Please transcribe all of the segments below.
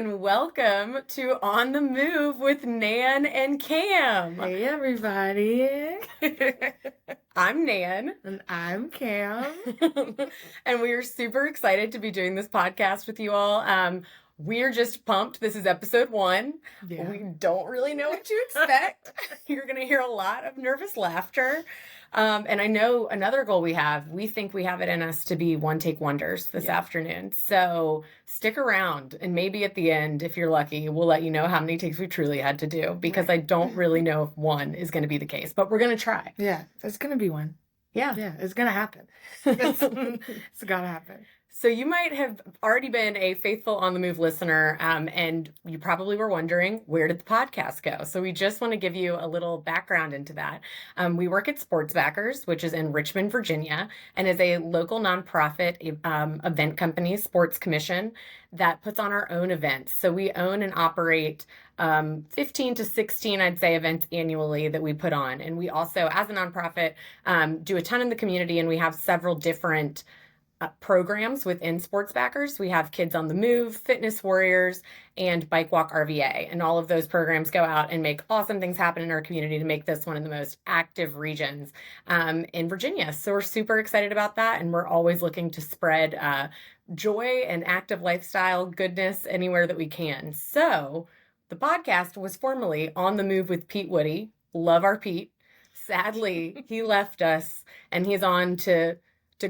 and welcome to On the Move with Nan and Kam. Hey, everybody. I'm Nan. And I'm Kam. And we are super excited to be doing this podcast with you all. We're just pumped. This is episode 1. Yeah. We don't really know what to expect. You're going to hear a lot of nervous laughter. And I know another goal we think we have it in us to be one-take wonders this afternoon. So stick around, and maybe at the end, if you're lucky, we'll let you know how many takes we truly had to do, because I don't really know if one is going to be the case, but we're going to try. Yeah, it's going to be one. Yeah. Yeah, it's going to happen. It's going to happen. So you might have already been a faithful On the Move listener, and you probably were wondering, where did the podcast go? So we just want to give you a little background into that. We work at Sports Backers, which is in Richmond, Virginia, and is a local nonprofit event company, sports commission, that puts on our own events. So we own and operate 15 to 16, I'd say, events annually that we put on. And we also, as a nonprofit, do a ton in the community, and we have several different programs within Sports Backers. We have Kids on the Move, Fitness Warriors, and Bike Walk RVA. And all of those programs go out and make awesome things happen in our community to make this one of the most active regions in Virginia. So we're super excited about that. And we're always looking to spread joy and active lifestyle goodness anywhere that we can. So the podcast was formerly On the Move with Pete Woody. Love our Pete. Sadly, he left us, and he's on to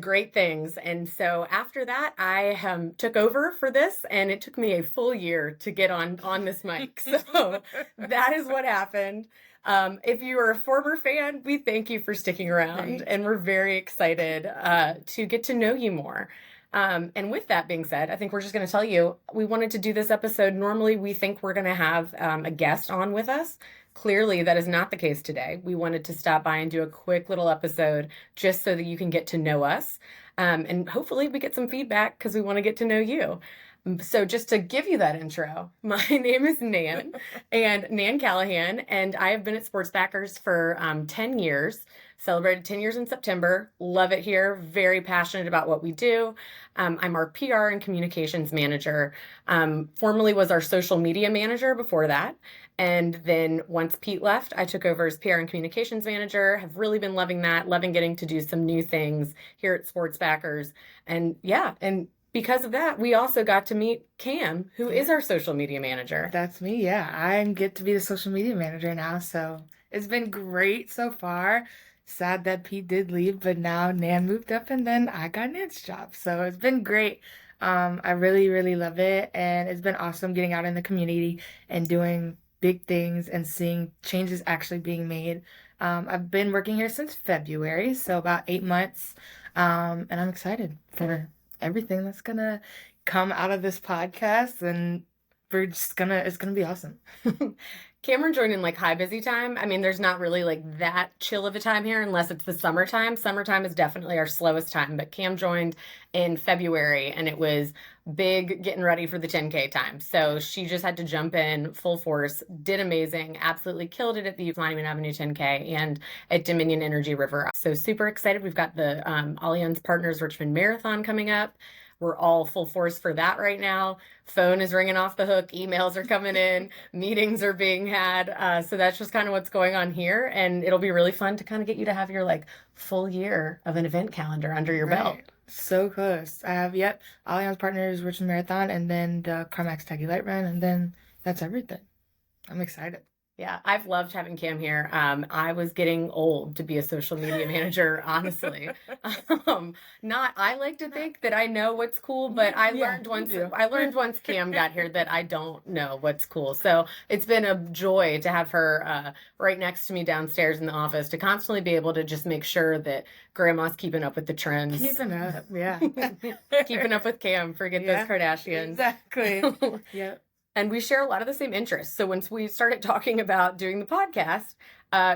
great things. And so after that, I took over for this, and it took me a full year to get on this mic. So that is what happened. If you are a former fan, we thank you for sticking around, and we're very excited to get to know you more. And with that being said, I think we're just going to tell you, we wanted to do this episode. Normally, we think we're going to have a guest on with us. Clearly, that is not the case today. We wanted to stop by and do a quick little episode just so that you can get to know us. And hopefully we get some feedback, because we want to get to know you. So just to give you that intro, my name is Nan, and Nan Callahan, and I have been at Sports Backers for 10 years. Celebrated 10 years in September. Love it here. Very passionate about what we do. I'm our PR and communications manager. Formerly was our social media manager before that. And then once Pete left, I took over as PR and communications manager. Have really been loving that. Loving getting to do some new things here at Sports Backers. And because of that, we also got to meet Kam, who is our social media manager. That's me, yeah. I get to be the social media manager now, so it's been great so far. Sad that Pete did leave, but now Nan moved up, and then I got Nan's job. So it's been great. I really, really love it, and it's been awesome getting out in the community and doing big things and seeing changes actually being made. I've been working here since February, so about 8 months, and I'm excited for everything that's gonna come out of this podcast, and it's gonna be awesome. Cameron joined in like high busy time. I mean, there's not really like that chill of a time here unless it's the summertime. Summertime is definitely our slowest time, but Cam joined in February, and it was big getting ready for the 10K time. So she just had to jump in full force, did amazing, absolutely killed it at the Monument Avenue 10K and at Dominion Energy River. So super excited. We've got the Allianz Partners Richmond Marathon coming up. We're all full force for that right now. Phone is ringing off the hook. Emails are coming in. Meetings are being had. So that's just kind of what's going on here. And it'll be really fun to kind of get you to have your like full year of an event calendar under your belt. So close. I have, Allianz Partners Richmond Marathon, and then the CarMax Tacky Light Run, and then that's everything. I'm excited. Yeah, I've loved having Cam here. I was getting old to be a social media manager, honestly. I like to think that I know what's cool, but I learned once Cam got here that I don't know what's cool. So it's been a joy to have her right next to me downstairs in the office, to constantly be able to just make sure that Grandma's keeping up with the trends. Keeping up, yeah. Keeping up with Cam, forget those Kardashians. Exactly. Yep. And we share a lot of the same interests. So once we started talking about doing the podcast,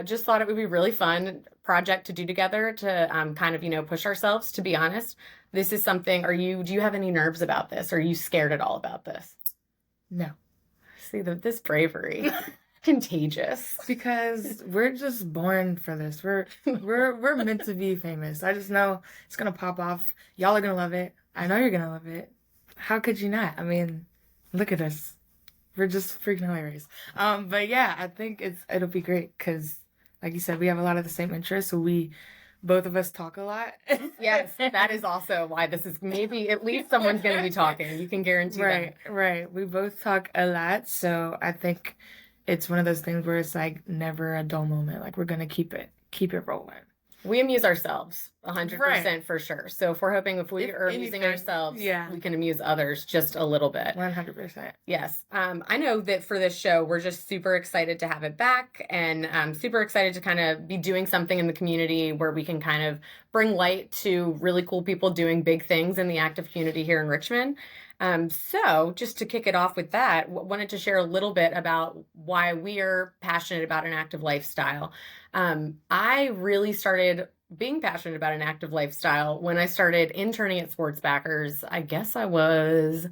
just thought it would be really fun project to do together to kind of, push ourselves. To be honest, this is something, do you have any nerves about this? Or are you scared at all about this? No. See, this bravery. Contagious. Because we're just born for this. We're meant to be famous. I just know it's going to pop off. Y'all are going to love it. I know you're going to love it. How could you not? I mean, look at us. We're just freaking hilarious. But yeah, I think it'll be great because, like you said, we have a lot of the same interests, so we both of us talk a lot. Yes, that is also why this is maybe at least someone's going to be talking. You can guarantee Right, that. right. We both talk a lot, so I think it's one of those things where it's like never a dull moment. Like we're gonna keep it rolling. We amuse ourselves Right. 100% for sure. So if we're hoping if we If are amusing anything, ourselves, yeah, we can amuse others just a little bit. 100%. Yes. I know that for this show, we're just super excited to have it back and super excited to kind of be doing something in the community where we can kind of bring light to really cool people doing big things in the active community here in Richmond. So just to kick it off with that, wanted to share a little bit about why we are passionate about an active lifestyle. I really started being passionate about an active lifestyle when I started interning at Sports Backers. I guess I was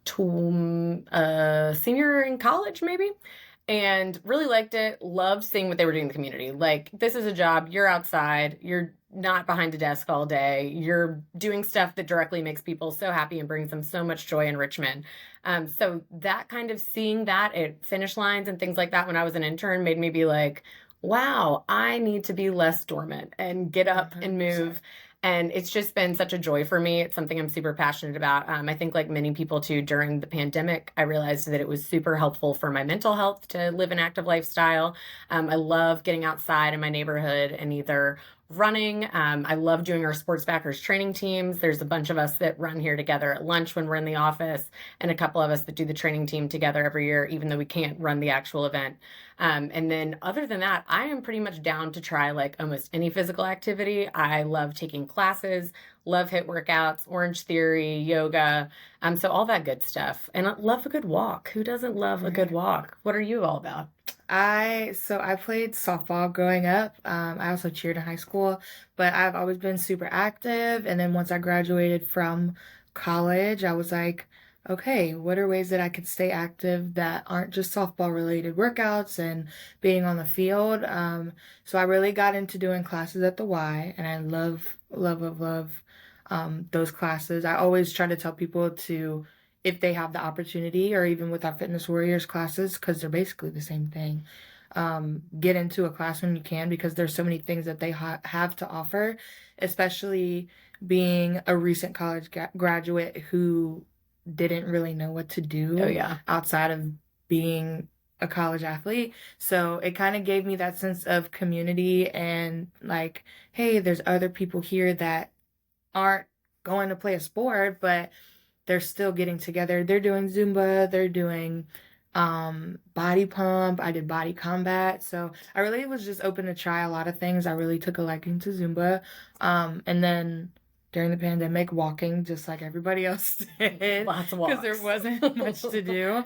a senior in college, maybe, and really liked it. Loved seeing what they were doing in the community. Like, this is a job, you're outside, you're not behind a desk all day, you're doing stuff that directly makes people so happy and brings them so much joy in Richmond. So that kind of seeing that at finish lines and things like that when I was an intern made me be like, wow, I need to be less dormant and get up and 100%. move. And it's just been such a joy for me. It's something I'm super passionate about. I think, like many people too, during the pandemic, I realized that it was super helpful for my mental health to live an active lifestyle. I love getting outside in my neighborhood and either running. I love doing our Sports Backers training teams. There's a bunch of us that run here together at lunch when we're in the office, and a couple of us that do the training team together every year, even though we can't run the actual event. And then other than that, I am pretty much down to try like almost any physical activity. I love taking classes, love HIIT workouts, Orange Theory, yoga, so all that good stuff. And I love a good walk. Who doesn't love a good walk? What are you all about? I played softball growing up. I also cheered in high school, but I've always been super active. And then once I graduated from college, I was like, okay, what are ways that I could stay active that aren't just softball related workouts and being on the field? So I really got into doing classes at the Y, and I love those classes. I always try to tell people to, if they have the opportunity, or even with our Fitness Warriors classes, because they're basically the same thing. Get into a class when you can because there's so many things that they have to offer, especially being a recent college graduate who didn't really know what to Oh, do yeah. outside of being a college athlete. So it kind of gave me that sense of community and like, hey, there's other people here that aren't going to play a sport, but they're still getting together. They're doing Zumba, they're doing body pump. I did body combat. So I really was just open to try a lot of things. I really took a liking to Zumba. And then during the pandemic, walking just like everybody else did. Lots of Because there walks. wasn't much to do.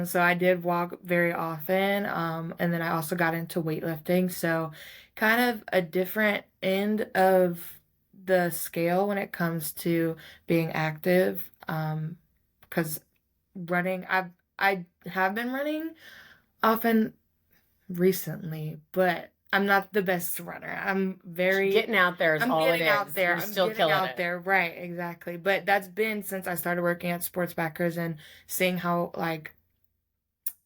So I did walk very often. And then I also got into weightlifting. So kind of a different end of the scale when it comes to being active. Because running, I have been running often recently, but I'm not the best runner. Getting out there is I'm all it getting is. out there. You're I'm still getting killing out it. there. Right, exactly. But that's been since I started working at Sports Backers and seeing how like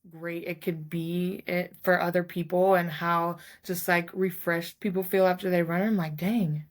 great it could be for other people and how just like refreshed people feel after they run. I'm like, dang,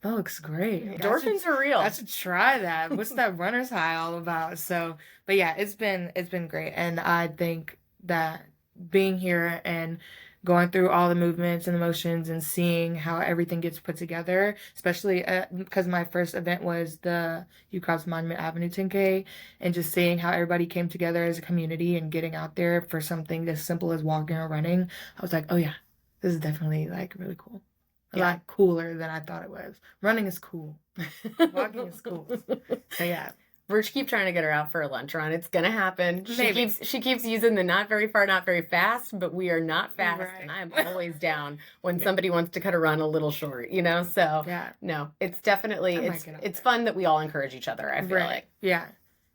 that looks great. Endorphins are real. I should try that. What's that runner's high all about? So, but yeah, it's been great, and I think that being here and going through all the movements and emotions and seeing how everything gets put together, especially because my first event was the UCobb's Monument Avenue 10K, and just seeing how everybody came together as a community and getting out there for something as simple as walking or running, I was like, oh yeah, this is definitely like really cool. A Yeah. lot cooler than I thought it was. Running is cool. Walking is cool. So yeah. We're keep trying to get her out for a lunch run. It's gonna happen. Maybe. She keeps using the not very far, not very fast, but we are not fast, Right. and I am always down when somebody wants to cut a run a little short, you know? So Yeah. no, it's definitely I might it's get out it's there. fun that we all encourage each other, I feel Right. like. Yeah.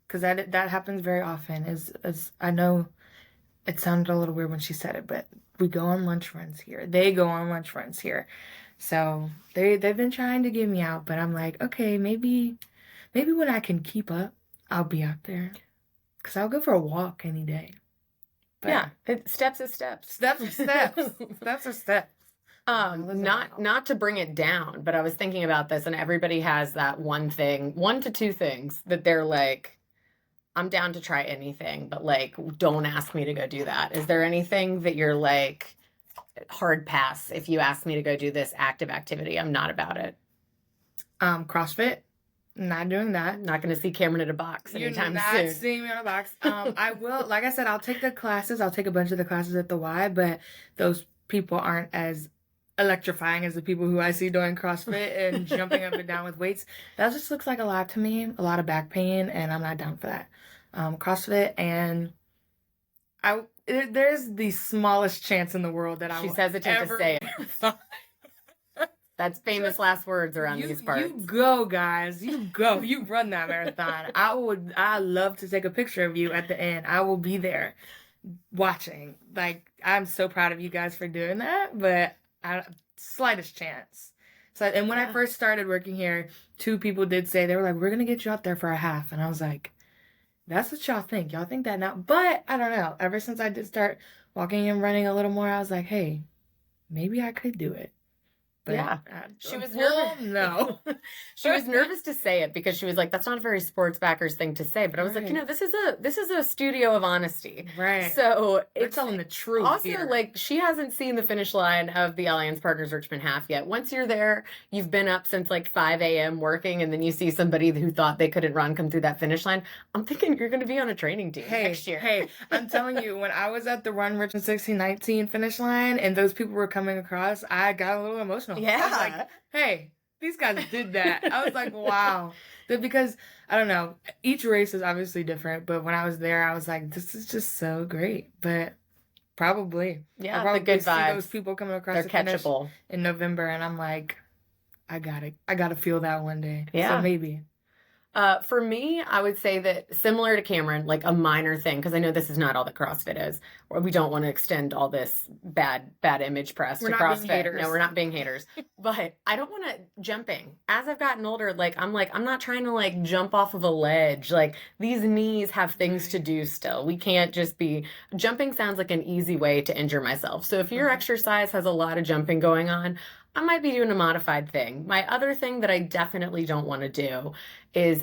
Because that happens very often. As I know it sounded a little weird when she said it, but we go on lunch runs here. They go on lunch runs here. So they've been trying to get me out, but I'm like, okay, maybe when I can keep up, I'll be out there. Because I'll go for a walk any day. But Yeah, steps is steps. steps are steps. Steps are steps. Not to bring it down, but I was thinking about this, and everybody has that one to two things that they're like, I'm down to try anything, but like, don't ask me to go do that. Is there anything that you're like, hard pass if you ask me to go do this active activity? I'm not about it. CrossFit. Not doing that. I'm not going to see Cameron at a box anytime You're soon. not seeing me on a box. I will, like I said, I'll take the classes. I'll take a bunch of the classes at the Y, but those people aren't as electrifying as the people who I see doing CrossFit and jumping up and down with weights. That just looks like a lot to me, a lot of back pain, and I'm not down for that. CrossFit, and there's the smallest chance in the world that I She's will hesitant ever to say it. That's famous last words around these parts. You go, guys. You go. You run that marathon. I love to take a picture of you at the end. I will be there watching. Like, I'm so proud of you guys for doing that, but slightest chance. So, and when I first started working here, 2 people did say, they were like, we're going to get you up there for a half. And I was like, that's what y'all think. Y'all think that now. But I don't know. Ever since I did start walking and running a little more, I was like, hey, maybe I could do it. But yeah, she was nervous. No, she was nervous to say it because she was like, "That's not a very sports backers thing to say." But I was like, this is a studio of honesty, right? So it's telling the truth. Also, here. like, she hasn't seen the finish line of the Alliance Partners Richmond half yet. Once you're there, you've been up since like 5 a.m. working, and then you see somebody who thought they couldn't run come through that finish line. I'm thinking you're going to be on a training team next year. Hey, I'm telling you, when I was at the Run Richmond 1619 finish line, and those people were coming across, I got a little emotional. Yeah. I was like, hey, these guys did that. I was like, wow. Because, I don't know, each race is obviously different, but when I was there, I was like, this is just so great. But probably. Yeah, I'll probably the good see vibes. those people coming across They're the finish catchable in November, and I'm like, I got to feel that one day. Yeah. So maybe. For me, I would say that similar to Cameron, like a minor thing, because I know this is not all that CrossFit is, or we don't want to extend all this bad image press to CrossFit. No, we're not being haters. But I don't want to jumping. As I've gotten older, I'm not trying to like jump off of a ledge. Like, these knees have things to do still. We can't just be jumping. Sounds like an easy way to injure myself. So if your exercise has a lot of jumping going on, I might be doing a modified thing. My other thing that I definitely don't want to do is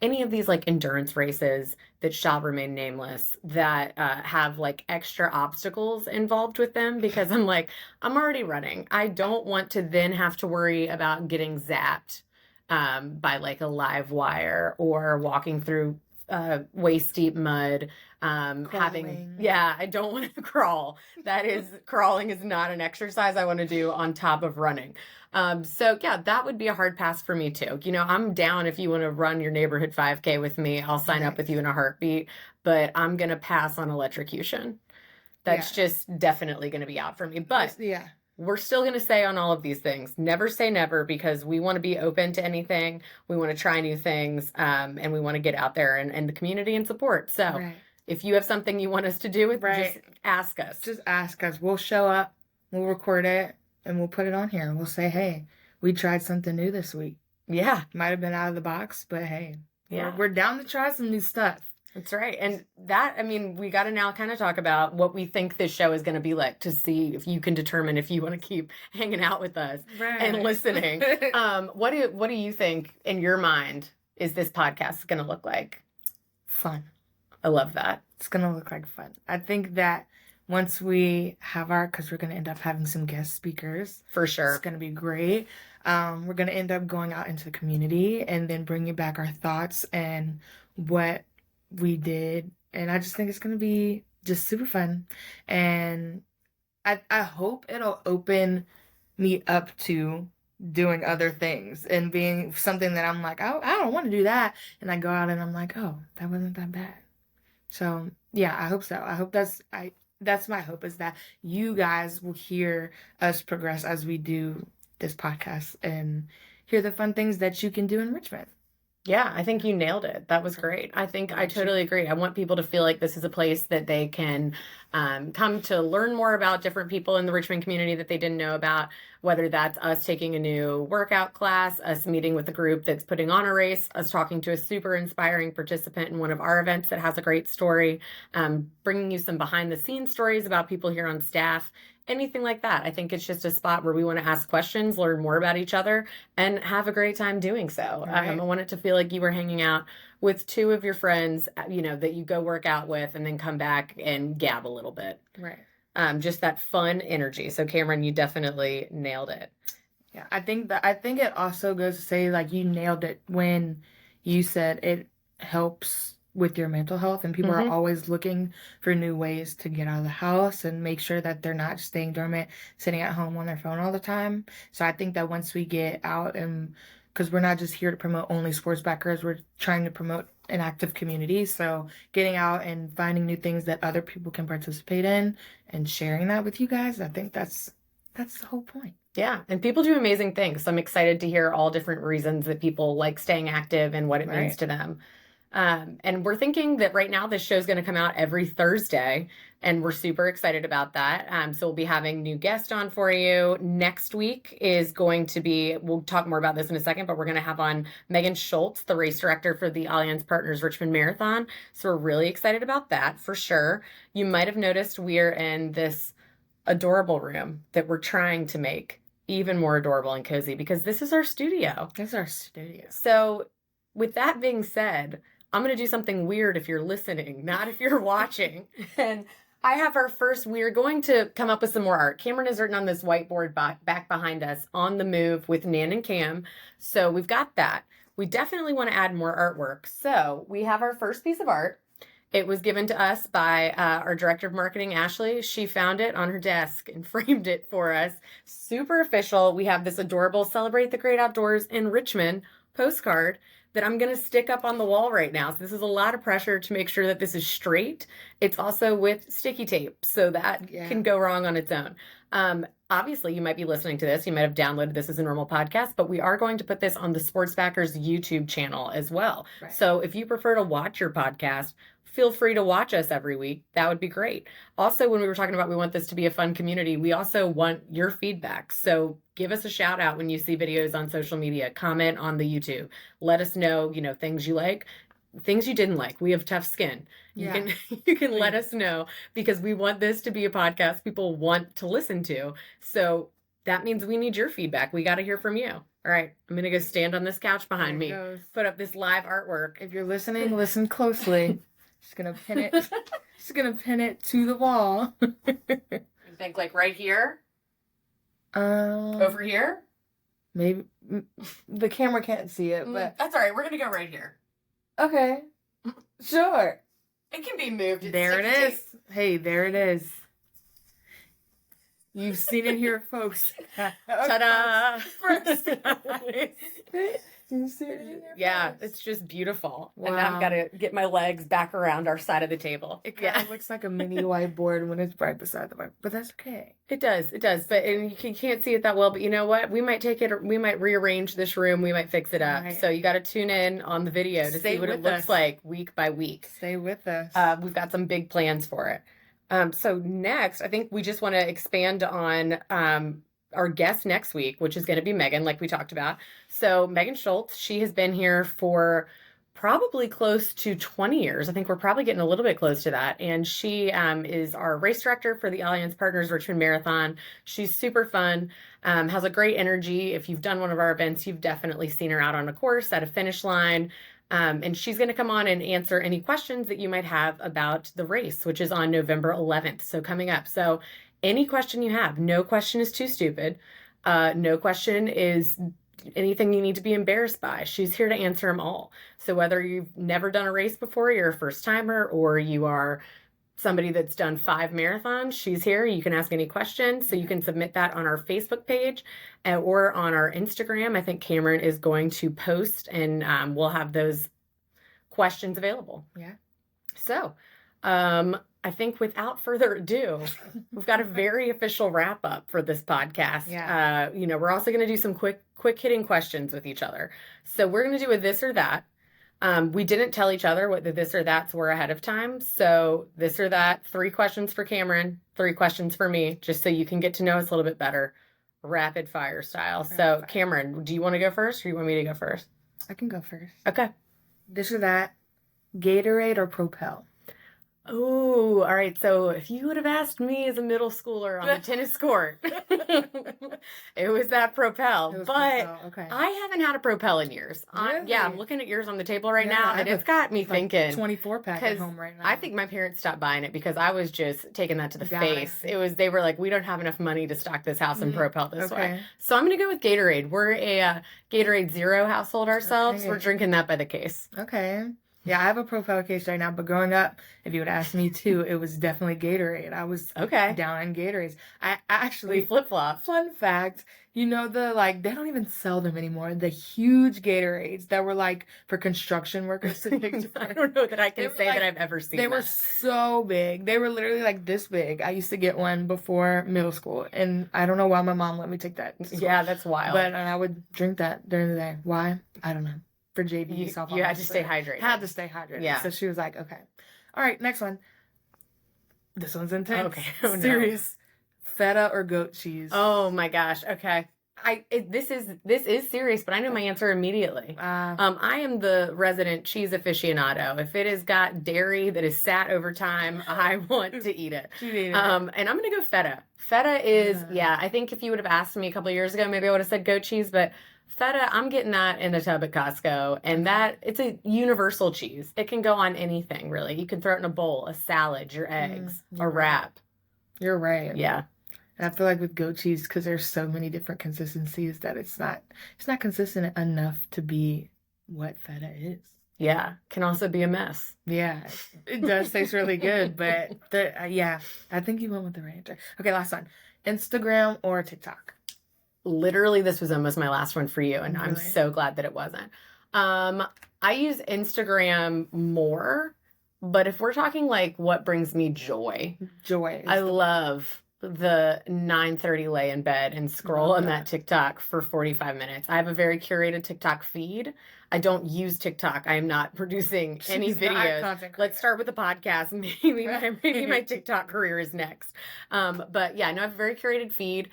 any of these like endurance races that shall remain nameless that have like extra obstacles involved with them, because I'm already running. I don't want to then have to worry about getting zapped by like a live wire or walking through waist deep mud. I don't want to crawl. Crawling is not an exercise I want to do on top of running. So yeah, that would be a hard pass for me too. I'm down if you want to run your neighborhood 5K with me. I'll sign up with you in a heartbeat, but I'm going to pass on electrocution. That's just definitely going to be out for me. But we're still going to say on all of these things, never say never, because we want to be open to anything. We want to try new things, and we want to get out there and the community and support. So if you have something you want us to do with, just ask us. Just ask us. We'll show up, we'll record it, and we'll put it on here. And we'll say, hey, we tried something new this week. Yeah. Might have been out of the box, but hey, yeah, we're down to try some new stuff. That's right. And we got to now kind of talk about what we think this show is going to be like, to see if you can determine if you want to keep hanging out with us and listening. What do you think in your mind is this podcast going to look like? Fun. I love that. It's going to look like fun. I think that once we have because we're going to end up having some guest speakers. For sure. It's going to be great. We're going to end up going out into the community and then bringing back our thoughts and what we did. And I just think it's going to be just super fun. And I hope it'll open me up to doing other things and being something that I'm like, I don't want to do that. And I go out and I'm like, oh, that wasn't that bad. So yeah, I hope so. I hope that's my hope, is that you guys will hear us progress as we do this podcast and hear the fun things that you can do in Richmond. Yeah, I think you nailed it. That was great. I think I totally agree. I want people to feel like this is a place that they can come to learn more about different people in the Richmond community that they didn't know about, whether that's us taking a new workout class, us meeting with a group that's putting on a race, us talking to a super inspiring participant in one of our events that has a great story, bringing you some behind the scenes stories about people here on staff. Anything like that. I think it's just a spot where we want to ask questions, learn more about each other, and have a great time doing so. Right. I want it to feel like you were hanging out with two of your friends, that you go work out with and then come back and gab a little bit. Right. Just that fun energy. So Cameron, you definitely nailed it. Yeah, I think it also goes to say, like, you nailed it when you said it helps with your mental health, and people are always looking for new ways to get out of the house and make sure that they're not staying dormant, sitting at home on their phone all the time. So I think that once we get out, and because we're not just here to promote only sports backers, we're trying to promote an active community. So getting out and finding new things that other people can participate in and sharing that with you guys, I think that's the whole point. Yeah, and people do amazing things. So I'm excited to hear all different reasons that people like staying active and what it means to them. And we're thinking that right now this show is going to come out every Thursday, and we're super excited about that. So we'll be having new guests on for you. Next week is going to be, we'll talk more about this in a second, but we're going to have on Megan Schultz, the race director for the Allianz Partners Richmond Marathon. So we're really excited about that for sure. You might have noticed we're in this adorable room that we're trying to make even more adorable and cozy because this is our studio. This is our studio. So with that being said, I'm going to do something weird if you're listening, not if you're watching. And I have we're going to come up with some more art. Cameron has written on this whiteboard back behind us, On the Move with Nan Kam. So we've got that. We definitely want to add more artwork. So we have our first piece of art. It was given to us by our director of marketing, Ashley. She found it on her desk and framed it for us. Super official. We have this adorable Celebrate the Great Outdoors in Richmond postcard that I'm going to stick up on the wall right now. So this is a lot of pressure to make sure that this is straight. It's also with sticky tape, so that can go wrong on its own. Obviously, you might be listening to this. You might have downloaded this as a normal podcast, but we are going to put this on the Sports Backers YouTube channel as well. Right. So if you prefer to watch your podcast, feel free to watch us every week. That would be great. Also, when we were talking about we want this to be a fun community, we also want your feedback. So give us a shout out when you see videos on social media. Comment on the YouTube. Let us know, things you like, things you didn't like. We have tough skin. You can let us know because we want this to be a podcast people want to listen to. So that means we need your feedback. We got to hear from you. All right, I'm going to go stand on this couch behind me, put up this live artwork. If you're listening, listen closely. Just gonna pin it. Just gonna pin it to the wall. You think like right here? Over here? Maybe the camera can't see it, but that's all right. We're gonna go right here. Okay, sure. It can be moved. There it is. Hey, there it is. You've seen it here, folks. Ta-da! First. Yeah, it's just beautiful. Wow. And now I've got to get my legs back around our side of the table. It kind of looks like a mini whiteboard when it's right beside the whiteboard, but that's okay. It does. But and you can't see it that well, but you know what? We might rearrange this room. We might fix it up. Right. So you got to tune in on the video to see what it looks like week by week. Stay with us. We've got some big plans for it. So next, I think we just want to expand on our guest next week, which is going to be Megan, like we talked about. So Megan Schultz, she has been here for probably close to 20 years. I think we're probably getting a little bit close to that. And she is our race director for the Allianz Partners Richmond Marathon. She's super fun, has a great energy. If you've done one of our events, you've definitely seen her out on a course at a finish line. And she's going to come on and answer any questions that you might have about the race, which is on November 11th. So coming up. So any question you have, no question is too stupid. No question is anything you need to be embarrassed by. She's here to answer them all. So whether you've never done a race before, you're a first timer, or you are somebody that's done 5 marathons, she's here. You can ask any questions. So you can submit that on our Facebook page or on our Instagram. I think Cameron is going to post, and we'll have those questions available. Yeah. So, I think without further ado, we've got a very official wrap up for this podcast. Yeah. We're also going to do some quick hitting questions with each other. So we're going to do a this or that. We didn't tell each other what the this or that's were ahead of time. So this or that, 3 questions for Cameron, 3 questions for me, just so you can get to know us a little bit better. Rapid fire style. Rapid So fire. Cameron, do you want to go first or you want me to go first? I can go first. Okay. This or that, Gatorade or Propel? Oh, all right. So if you would have asked me as a middle schooler on the tennis court, it was that Propel. It was But Propel, okay. I haven't had a Propel in years. Yeah, I'm Really? looking at yours on the table right Yeah, now, I and have it's got me Like thinking. 24 pack at Because home right now. I think my parents stopped buying it because I was just taking that to the Dying. face. They were like, we don't have enough money to stock this house in Propel this way. Okay. So I'm going to go with Gatorade. We're a Gatorade Zero household ourselves. Okay. We're drinking that by the case. Okay. Yeah, I have a Propel case right now, but growing up, if you would ask me too, it was definitely Gatorade. I was Okay. down on Gatorades. I We actually, flip-flop. fun fact, they don't even sell them anymore. The huge Gatorades that were like for construction workers to pick I don't know that I They can were say like- that I've ever seen They were that. so big. They were literally like this big. I used to get one before middle school, and I don't know why my mom let me take that. to school. Yeah, that's wild. But I would drink that during the day. Why? I don't know. For JV you softball. had to stay hydrated. Had to stay hydrated. Yeah. So she was like, okay. All right, next one. This one's intense. Okay. Oh, no. Serious. Feta or goat cheese? Oh my gosh. Okay. This is serious, but I know my answer immediately. I am the resident cheese aficionado. If it has got dairy that is sat over time, I want to eat it. And I'm gonna go feta. Feta is, I think if you would have asked me a couple of years ago, maybe I would have said goat cheese, but feta, I'm getting that in a tub at Costco, and it's a universal cheese. It can go on anything, really. You can throw it in a bowl, a salad, your eggs, a wrap. You're right. Yeah. And I feel like with goat cheese, because there's so many different consistencies that it's not consistent enough to be what feta is. Yeah. Can also be a mess. Yeah, it does taste really good, but I think you went with the right answer. Okay, last one. Instagram or TikTok? Literally, this was almost my last one for you, and I'm Really? so glad that it wasn't. I use Instagram more, but if we're talking like what brings me joy, I love the 9:30 lay in bed and scroll on that TikTok for 45 minutes. I have a very curated TikTok feed. I don't use TikTok. I am not producing any videos. Let's start with the podcast. Maybe my TikTok career is next. But yeah, no, I have a very curated feed.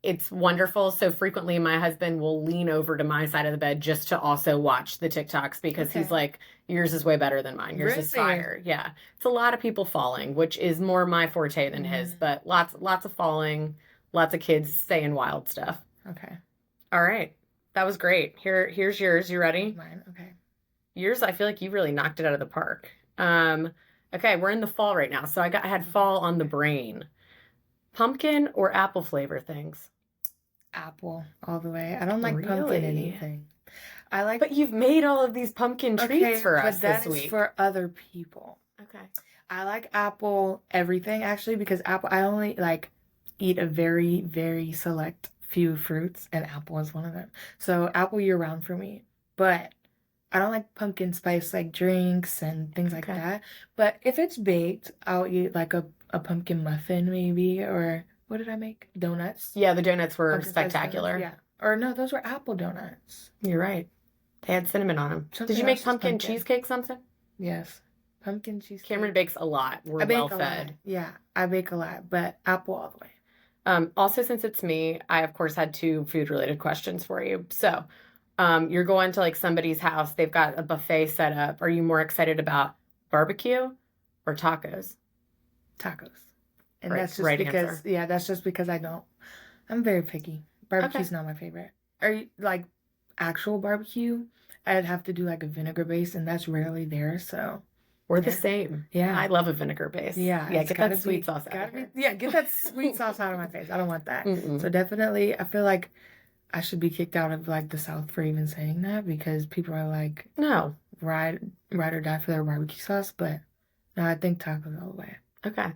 It's wonderful. So frequently my husband will lean over to my side of the bed just to also watch the TikToks because he's like, yours is way better than mine. Yours is fire. Yeah. It's a lot of people falling, which is more my forte than his, but lots of falling, lots of kids saying wild stuff. Okay. All right. That was great. Here's yours. You ready? Mine. Okay. Yours, I feel like you really knocked it out of the park. Okay, we're in the fall right now, so I had fall on the brain. Pumpkin or apple flavor things? Apple all the way. I don't like pumpkin Really? anything. I like, But you've made all of these pumpkin treats for us but that this is week. for other people. Okay. I like apple everything actually because apple. I only like eat a very very select few fruits, and apple is one of them. So apple year round for me. But I don't like pumpkin spice like drinks and things like that. But if it's baked, I'll eat like a pumpkin muffin maybe, or what did I make? Donuts. Yeah, the donuts were Pumpkin spice spectacular. donuts, yeah. Or no, those were apple donuts. You're right. They had cinnamon on them. Something Did you make else was pumpkin pumpkin. cheesecake something? Yes. Pumpkin cheesecake. Cameron bakes a lot. We're I bake well a lot. fed. Yeah, I bake a lot, but apple all the way. Also, since it's me, I of course had 2 food-related questions for you. So, you're going to like somebody's house. They've got a buffet set up. Are you more excited about barbecue or tacos? Tacos. And Right- that's just right because, answer. that's just because I'm very picky. Barbecue's not my favorite. Or like actual barbecue, I'd have to do like a vinegar base, and that's rarely there. So We're the Yeah. same. yeah, I love a vinegar base. yeah, Yeah, it's get gotta that sweet be- sauce out gotta of be- here. Yeah, get that sweet sauce out of my face. I don't want that. Mm-mm. So definitely, I feel like I should be kicked out of like the South for even saying that because people are like No. ride or die for their barbecue sauce. But no, I think tacos all the way. Okay.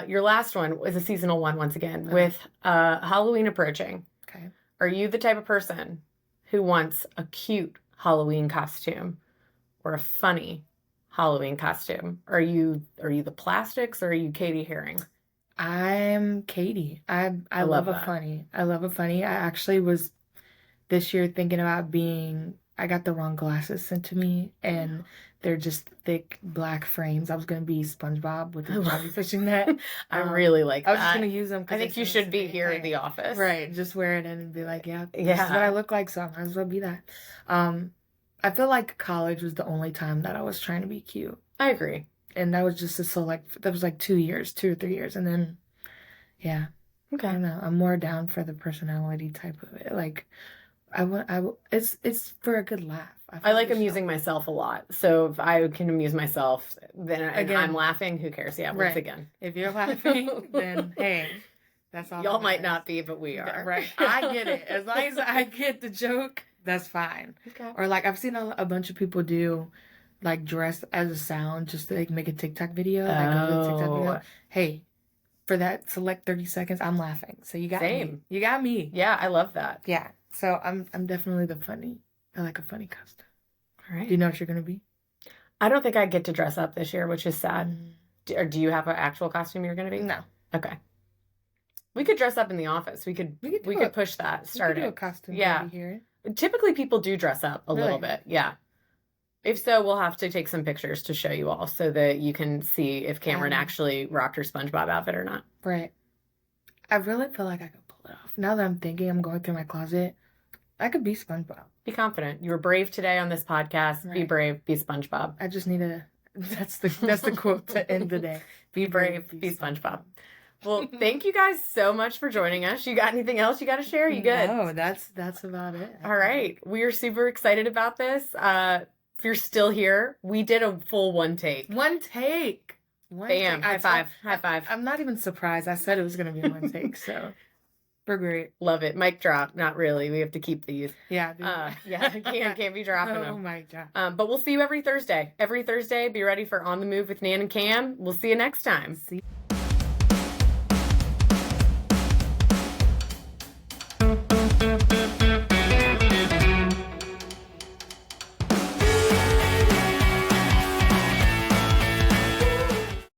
Your last one is a seasonal one once again. Okay. With Halloween approaching. Okay. Are you the type of person who wants a cute Halloween costume or a funny Halloween costume? Are you the plastics or are you Katie Herring? I'm Katie. I love love a that. funny. I love a funny. I actually was this year thinking about being I got the wrong glasses sent to me, and they're just thick black frames. I was gonna be SpongeBob with the bobby fishing net. I really like I was just that. gonna use them I because think you should be here in the office. Right, just wear it in and be like, yeah, this is what Yeah. I look like, so I might as well be that. I feel like college was the only time that I was trying to be cute. I agree. And that was just a select, that was like 2 years, 2 or 3 years. And then, yeah, I Okay. don't know. I'm more down for the personality type of it. Like, it's for a good laugh. I like amusing myself a lot. So if I can amuse myself, then and Again. I'm laughing, who cares? Yeah, once Right. again. If you're laughing, then hey, that's all. Y'all that might matters. not be, but we are. Right. I get it. As long as I get the joke, that's fine. Okay. Or like I've seen a bunch of people do like dress as a sound just to like make a TikTok video. Like a good TikTok video. Hey, for that select 30 seconds, I'm laughing. So you got me. Same. You got me. Yeah, I love that. Yeah. So I'm definitely the funny. I like a funny costume. All right. Do you know what you're gonna be? I don't think I get to dress up this year, which is sad. Mm. Or do you have an actual costume you're going to be? No. Okay. We could dress up in the office. We could push that. Start We could do a it. costume Yeah. party here. Typically, people do dress up a little Really? bit. Yeah. If so, we'll have to take some pictures to show you all so that you can see if Cameron actually rocked her SpongeBob outfit or not. Right. I really feel like I could pull it off. Now that I'm thinking, I'm going through my closet. I could be SpongeBob. Be confident. You were brave today on this podcast. Be Right. brave. Be SpongeBob. I just need a. That's the quote to end the day. Be brave. Be SpongeBob. Well, thank you guys so much for joining us. You got anything else you got to share? You good? No, that's about it. All right. We are super excited about this. If you're still here, we did a full one take. One take. Bam. High five. High five. I'm not even surprised. I said it was going to be one take, so we're great. Love it. Mic drop. Not really. We have to keep these. Yeah. Yeah. Can't be dropping Oh them. my God. But we'll see you every Thursday. Every Thursday, be ready for On the Move with Nan and Cam. We'll see you next time. See.